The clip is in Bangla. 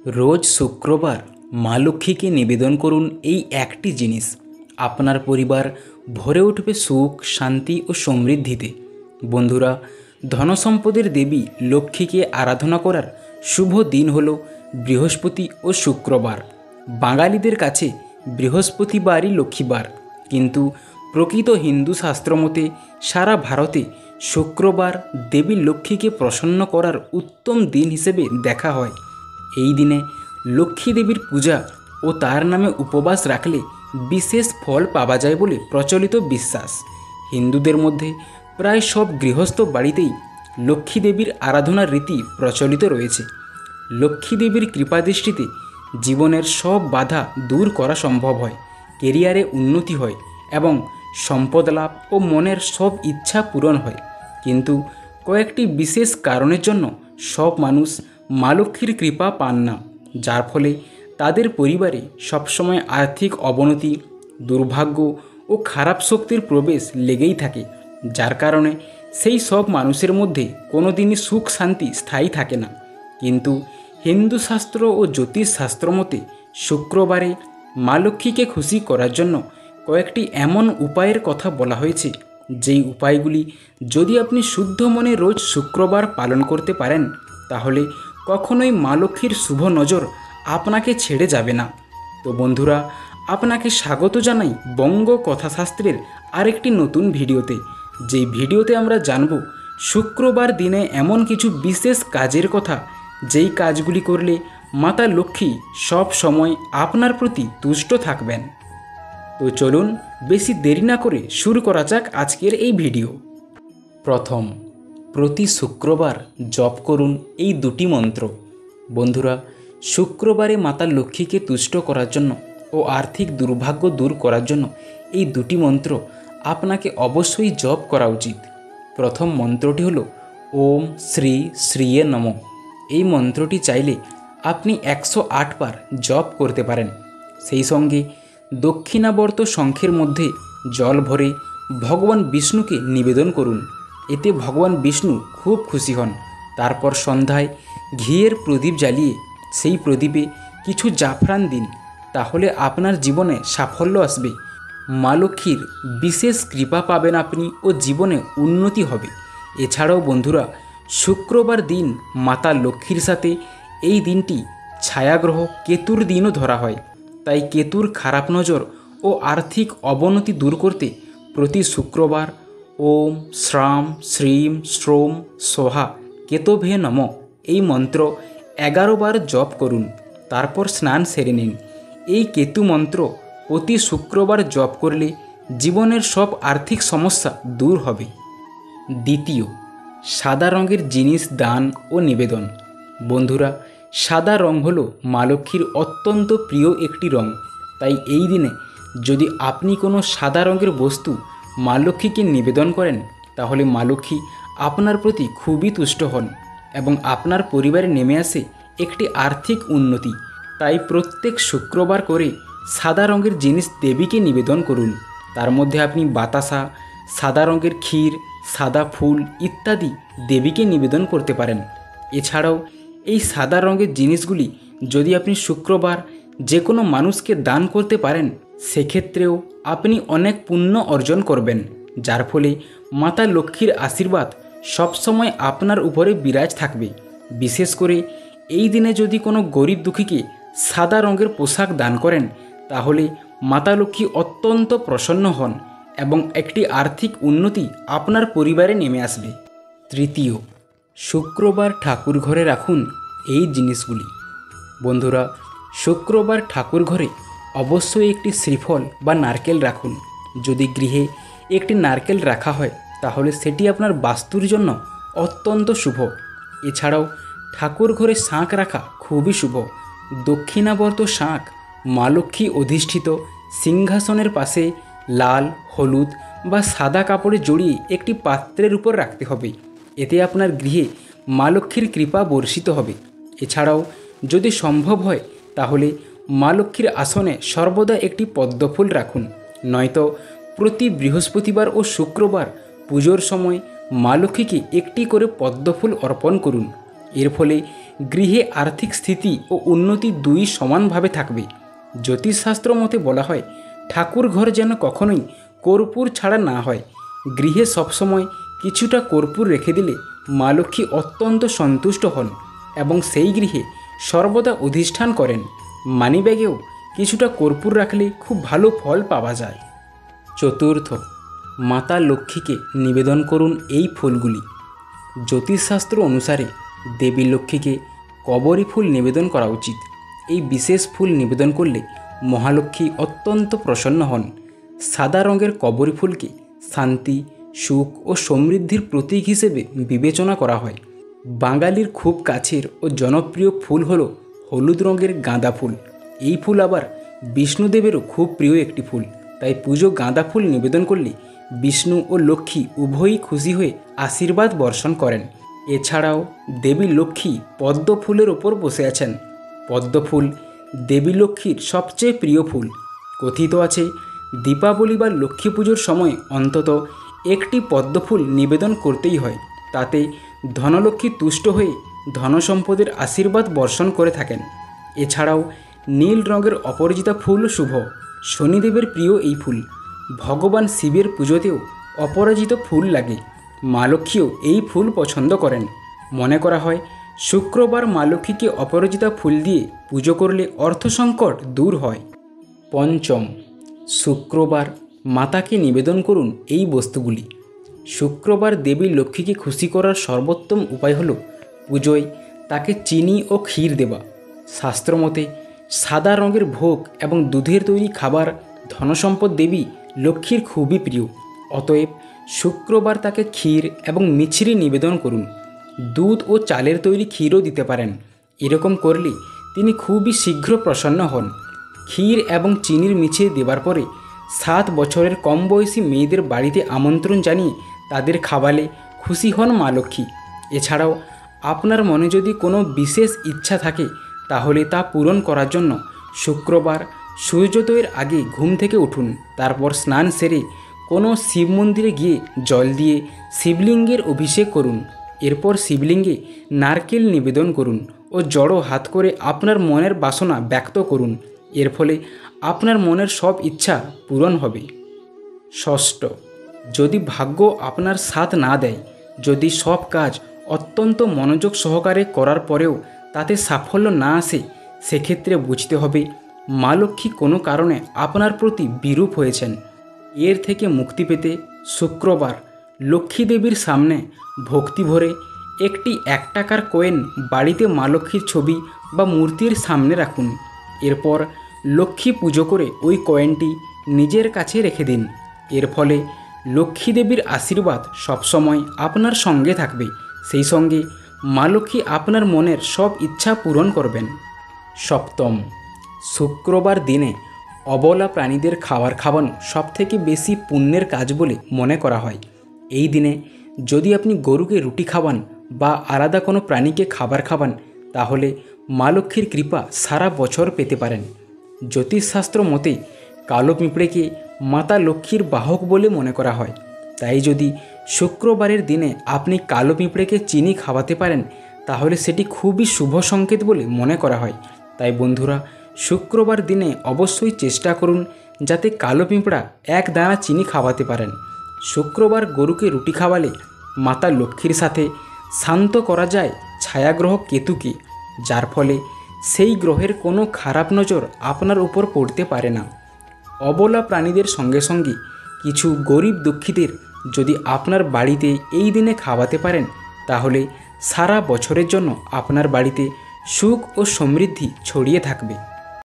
রোজ শুক্রবার মা লক্ষ্মীকে নিবেদন করুন এই একটি জিনিস, আপনার পরিবার ভরে উঠবে সুখ, শান্তি ও সমৃদ্ধিতে। বন্ধুরা, ধনসম্পদের দেবী লক্ষ্মীকে আরাধনা করার শুভ দিন হল বৃহস্পতি ও শুক্রবার। বাঙালিদের কাছে বৃহস্পতিবারই লক্ষ্মীবার, কিন্তু প্রকৃত হিন্দু শাস্ত্র মতে সারা ভারতে শুক্রবার দেবী লক্ষ্মীকে প্রসন্ন করার উত্তম দিন হিসেবে দেখা হয়। এই দিনে লক্ষ্মী দেবীর পূজা ও তার নামে উপবাস রাখলে বিশেষ ফল পাওয়া যায় বলে প্রচলিত বিশ্বাস। হিন্দুদের মধ্যে প্রায় সব গৃহস্থ বাড়িতেই লক্ষ্মী দেবীর আরাধনার রীতি প্রচলিত রয়েছে। লক্ষ্মী দেবীর কৃপাদৃষ্টিতে জীবনের সব বাধা দূর করা সম্ভব হয়, কেরিয়ারে উন্নতি হয় এবং সম্পদ লাভ ও মনের সব ইচ্ছা পূরণ হয়। কিন্তু কয়েকটি বিশেষ কারণের জন্য সব মানুষ মা লক্ষ্মীর কৃপা পান না, যার ফলে তাদের পরিবারে সবসময় আর্থিক অবনতি, দুর্ভাগ্য ও খারাপ শক্তির প্রবেশ লেগেই থাকে, যার কারণে সেই সব মানুষের মধ্যে কোনো দিনই সুখ শান্তি স্থায়ী থাকে না। কিন্তু হিন্দু শাস্ত্র ও জ্যোতিষ শাস্ত্র মতে শুক্রবারে মা লক্ষ্মীকে খুশি করার জন্য কয়েকটি এমন উপায়ের কথা বলা হয়েছে, যেই উপায়গুলি যদি আপনি শুদ্ধ মনে রোজ শুক্রবার পালন করতে পারেন, তাহলে কখনোই মা লক্ষ্মীর শুভ নজর আপনাকে ছেড়ে যাবে না। তো বন্ধুরা, আপনাকে স্বাগত জানাই বঙ্গ কথাশাস্ত্রের আরেকটি নতুন ভিডিওতে। যেই ভিডিওতে আমরা জানব শুক্রবার দিনে এমন কিছু বিশেষ কাজের কথা, যেই কাজগুলি করলে মাতা লক্ষ্মী সব সময় আপনার প্রতি তুষ্ট থাকবেন। তো চলুন বেশি দেরি না করে শুরু করা যাক আজকের এই ভিডিও। প্রথম, প্রতি শুক্রবার জপ করুন এই দুটি মন্ত্র। বন্ধুরা, শুক্রবারে মাতা লক্ষ্মীকে তুষ্ট করার জন্য ও আর্থিক দুর্ভাগ্য দূর করার জন্য এই দুটি মন্ত্র আপনাকে অবশ্যই জপ করা উচিত। প্রথম মন্ত্রটি হলো ওম শ্রী শ্রীয়ে নমঃ। এই মন্ত্রটি চাইলে আপনি 108 বার জপ করতে পারেন। সেই সঙ্গে দক্ষিণাবর্ত শঙ্খের মধ্যে জল ভরে ভগবান বিষ্ণুকে নিবেদন করুন। এতে ভগবান বিষ্ণু খুব খুশি হন। তারপর সন্ধ্যায় ঘিয়ের প্রদীপ জ্বালিয়ে সেই প্রদীপে কিছু জাফরান দিন, তাহলে আপনার জীবনে সাফল্য আসবে, মা লক্ষ্মীর বিশেষ কৃপা পাবেন আপনি ও জীবনে উন্নতি হবে। এছাড়াও বন্ধুরা, শুক্রবার দিন মাতা লক্ষ্মীর সাথে এই দিনটি ছায়াগ্রহ কেতুর দিনও ধরা হয়। তাই কেতুর খারাপ নজর ও আর্থিক অবনতি দূর করতে প্রতি শুক্রবার ওম শ্রাম শ্রীম শ্রোম সোহা কেতভে নমঃ এই মন্ত্র 11 বার জপ করুন। তারপর স্নান সেরে নিন। এই কেতু মন্ত্র প্রতি শুক্রবার জপ করলে জীবনের সব আর্থিক সমস্যা দূর হবে। দ্বিতীয়, সাদা রঙের জিনিস দান ও নিবেদন। বন্ধুরা, সাদা রং হলো মা লক্ষ্মীর অত্যন্ত প্রিয় একটি রং। তাই এই দিনে যদি আপনি কোনো সাদা রঙের বস্তু মা লক্ষ্মীকে নিবেদন করেন, তাহলে মা লক্ষ্মী আপনার প্রতি খুবই তুষ্ট হন এবং আপনার পরিবারে নেমে আসে একটি আর্থিক উন্নতি। তাই প্রত্যেক শুক্রবার করে সাদা রঙের জিনিস দেবীকে নিবেদন করুন। তার মধ্যে আপনি বাতাসা, সাদা রঙের ক্ষীর, সাদা ফুল ইত্যাদি দেবীকে নিবেদন করতে পারেন। এছাড়াও এই সাদা রঙের জিনিসগুলি যদি আপনি শুক্রবার যে কোনো মানুষকে দান করতে পারেন, সেক্ষেত্রেও আপনি অনেক পুণ্য অর্জন করবেন, যার ফলে মাতা লক্ষ্মীর আশীর্বাদ সবসময় আপনার উপরে বিরাজ থাকবে। বিশেষ করে এই দিনে যদি কোনো গরিব দুঃখীকে সাদা রঙের পোশাক দান করেন, তাহলে মাতা লক্ষ্মী অত্যন্ত প্রসন্ন হন এবং একটি আর্থিক উন্নতি আপনার পরিবারে নেমে আসবে। তৃতীয়, শুক্রবার ঠাকুর ঘরে রাখুন এই জিনিসগুলি। বন্ধুরা, শুক্রবার ঠাকুর ঘরে অবশ্যই একটি শ্রীফল বা নারকেল রাখুন। যদি গৃহে একটি নারকেল রাখা হয়, তাহলে সেটি আপনার বাস্তুর জন্য অত্যন্ত শুভ। এছাড়াও ঠাকুর ঘরে শাঁখ রাখা খুবই শুভ। দক্ষিণাবর্ত শাঁখ মা লক্ষ্মী অধিষ্ঠিত সিংহাসনের পাশে লাল, হলুদ বা সাদা কাপড়ে জড়িয়ে একটি পাত্রের উপর রাখতে হবে। এতে আপনার গৃহে মা লক্ষ্মীর কৃপা বর্ষিত হবে। এছাড়াও যদি সম্ভব হয়, তাহলে মা লক্ষ্মীর আসনে সর্বদা একটি পদ্মফুল রাখুন। নয়তো প্রতি বৃহস্পতিবার ও শুক্রবার পুজোর সময় মা লক্ষ্মীকে একটি করে পদ্মফুল অর্পণ করুন। এর ফলে গৃহে আর্থিক স্থিতি ও উন্নতি দুই সমানভাবে থাকবে। জ্যোতিষশাস্ত্র মতে বলা হয়, ঠাকুর ঘর যেন কখনোই কর্পূর ছাড়া না হয়। গৃহে সবসময় কিছুটা কর্পূর রেখে দিলে মা লক্ষ্মী অত্যন্ত সন্তুষ্ট হন এবং সেই গৃহে সর্বদা অধিষ্ঠান করেন। মানিব্যাগেও কিছুটা কর্পূর রাখলে খুব ভালো ফল পাওয়া যায়। চতুর্থ, মাতা লক্ষ্মীকে নিবেদন করুন এই ফুলগুলি। জ্যোতিষশাস্ত্র অনুসারে দেবী লক্ষ্মীকে কবরী ফুল নিবেদন করা উচিত। এই বিশেষ ফুল নিবেদন করলে মহালক্ষ্মী অত্যন্ত প্রসন্ন হন। সাদা রঙের কবরী ফুলকে শান্তি, সুখ ও সমৃদ্ধির প্রতীক হিসেবে বিবেচনা করা হয়। বাঙালির খুব কাছের ও জনপ্রিয় ফুল হল হলুদ রঙের গাঁদা ফুল। এই ফুল আবার বিষ্ণুদেবেরও খুব প্রিয় একটি ফুল। তাই পুজো গাঁদা ফুল নিবেদন করলে বিষ্ণু ও লক্ষ্মী উভয়ই খুশি হয়ে আশীর্বাদ বর্ষণ করেন। এছাড়াও দেবী লক্ষ্মী পদ্ম ফুলের ওপর বসে আছেন। পদ্ম ফুল দেবী লক্ষ্মীর সবচেয়ে প্রিয় ফুল। কথিত আছে, দীপাবলি বা লক্ষ্মী পুজোর সময় অন্তত একটি পদ্ম ফুল নিবেদন করতেই হয়। তাতে ধনলক্ষ্মী তুষ্ট হয়ে ধনসম্পদের আশীর্বাদ বর্ষণ করে থাকেন। এছাড়াও নীল রঙের অপরাজিতা ফুল শুভ। শনিদেবের প্রিয় এই ফুল। ভগবান শিবের পুজোতেও অপরাজিত ফুল লাগে। মা লক্ষ্মীও এই ফুল পছন্দ করেন। মনে করা হয়, শুক্রবার মা লক্ষ্মীকে অপরাজিতা ফুল দিয়ে পুজো করলে অর্থ সংকট দূর হয়। পঞ্চম, শুক্রবার মাতাকে নিবেদন করুন এই বস্তুগুলি। শুক্রবার দেবী লক্ষ্মীকে খুশি করার সর্বোত্তম উপায় হল পুজোয় তাকে চিনি ও ক্ষীর দেওয়া। শাস্ত্রমতে সাদা রঙের ভোগ এবং দুধের তৈরি খাবার ধনসম্পদ দেবী লক্ষ্মীর খুবই প্রিয়। অতএব শুক্রবার তাকে ক্ষীর এবং মিছরি নিবেদন করুন। দুধ ও চালের তৈরি ক্ষীরও দিতে পারেন। এরকম করলে তিনি খুবই শীঘ্র প্রসন্ন হন। ক্ষীর এবং চিনির মিছিয়ে দেওয়ার পরে 7 বছরের কম বয়সী মেয়েদের বাড়িতে আমন্ত্রণ জানিয়ে তাদের খাওয়ালে খুশি হন মা লক্ষ্মী। এছাড়াও আপনার মনে যদি কোনো বিশেষ ইচ্ছা থাকে তাহলে তা পূরণ করার জন্য শুক্রবার সূর্যোদয়ের আগে ঘুম থেকে উঠুন। তারপর স্নান সেরে কোনো শিব মন্দিরে গিয়ে জল দিয়ে শিবলিঙ্গের অভিষেক করুন। এরপর শিবলিঙ্গে নারকেল নিবেদন করুন ও জড়ো হাত করে আপনার মনের বাসনা ব্যক্ত করুন। এর ফলে আপনার মনের সব ইচ্ছা পূরণ হবে। ষষ্ঠ, যদি ভাগ্য আপনার সাথ না দেয়, যদি সব কাজ অত্যন্ত মনোযোগ সহকারে করার পরেও তাতে সাফল্য না আসে, সেক্ষেত্রে বুঝতে হবে মা লক্ষ্মী কোনো কারণে আপনার প্রতি বিরূপ হয়েছেন। এর থেকে মুক্তি পেতে শুক্রবার লক্ষ্মী দেবীর সামনে ভক্তি ভরে একটি 1 টাকার কয়েন বাড়িতে মা লক্ষ্মীর ছবি বা মূর্তির সামনে রাখুন। এরপর লক্ষ্মী পুজো করে ওই কয়েনটি নিজের কাছে রেখে দিন। এর ফলে লক্ষ্মী দেবীর আশীর্বাদ সবসময় আপনার সঙ্গে থাকবে। সেই সঙ্গে মা লক্ষ্মী আপনার মনের সব ইচ্ছা পূরণ করবেন। সপ্তম, শুক্রবার দিনে অবলা প্রাণীদের খাবার খাওয়ানো সবথেকে বেশি পুণ্যের কাজ বলে মনে করা হয়। এই দিনে যদি আপনি গরুকে রুটি খাওয়ান বা আলাদা কোনো প্রাণীকে খাবার খাওয়ান, তাহলে মা লক্ষ্মীর কৃপা সারা বছর পেতে পারেন। জ্যোতিষশাস্ত্র মতে কালো পিঁপড়েকে মাতা লক্ষ্মীর বাহক বলে মনে করা হয়। তাই যদি শুক্রবারের দিনে আপনি কালো পিঁপড়েকে চিনি খাওয়াতে পারেন, তাহলে সেটি খুবই শুভ সংকেত বলে মনে করা হয়। তাই বন্ধুরা, শুক্রবার দিনে অবশ্যই চেষ্টা করুন যাতে কালো পিঁপড়া 1 দানা চিনি খাওয়াতে পারেন। শুক্রবার গরুকে রুটি খাওয়ালে মাতা লক্ষ্মীর সাথে শান্ত করা যায় ছায়াগ্রহ কেতুকে, যার ফলে সেই গ্রহের কোনো খারাপ নজর আপনার উপর পড়তে পারে না। অবলা প্রাণীদের সঙ্গে সঙ্গে কিছু গরিব দুঃখীদের যদি আপনার বাড়িতে এই দিনে খাওয়াতে পারেন, তাহলে সারা বছরের জন্য আপনার বাড়িতে সুখ ও সমৃদ্ধি ছড়িয়ে থাকবে।